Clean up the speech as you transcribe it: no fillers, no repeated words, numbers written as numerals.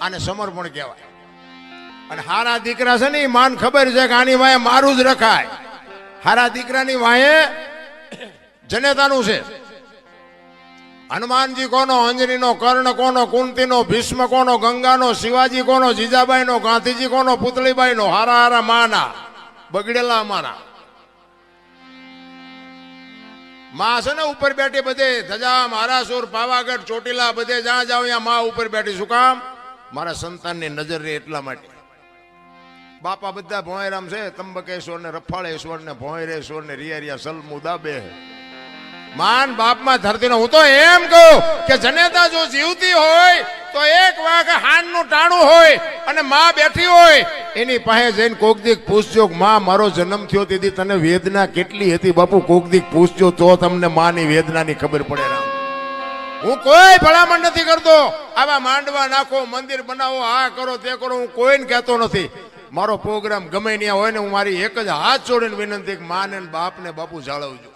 આને સમર્પણ કહેવાય. અને હારા દીકરા છે ને એ માન ખબર છે કે આની વાંહે મારું જ રખાય. હારા દીકરાની વાંહે જનેતાનું છે. હનુમાનજી કોનો, અંજનીનો, કર્ણ કોનો, કુંતીનો, ભીષ્મ કોનો, ગંગાનો, શિવાજી કોનો, જીજાબાઈનો, ગાંધીજી કોનો, પુતળીબાઈનો. હારા હારા માના બગડેલા અમારા માં છે ને ઉપર બેઠી બધે ધજા, મહારાસુર, પાવાગઢ, ચોટીલા બધે જ્યાં જાવ ત્યાં માં ઉપર બેઠી. શું કામ? મારા સંતાનની નજર રહે એટલા માટે. બાપા બધા ભોંયરામ છે, ત્રંબકેશ્વર ને રફાળેશ્વર ને ભોંયરેશ્વર ને રિયા સલમુદા બે માન બાપમાં ધરતી નો. હું તો એમ કહું કે જનેતા જો જીવતી હોય તો એક વાઘ હાનનું ટાણું હોય અને માં બેઠી હોય એની પાસે જઈને કોક દીક પૂછજો માં મારો જન્મ થયો તેથી તને વેદના કેટલી હતી બાપુ. કોક દીક પૂછજો તો તમને માની વેદનાની ખબર પડે. રામ હું કોઈ ભલામણ નથી કરતો. આવા માંડવા નાખો, મંદિર બનાવો, આ કરો તે કરો, હું કોઈને કહેતો નથી. મારો પ્રોગ્રામ ગમે ત્યાં હોય ને હું મારી એક જ હાથ જોડીને વિનંતી કે માને બાપને બાપુ જાળવજો.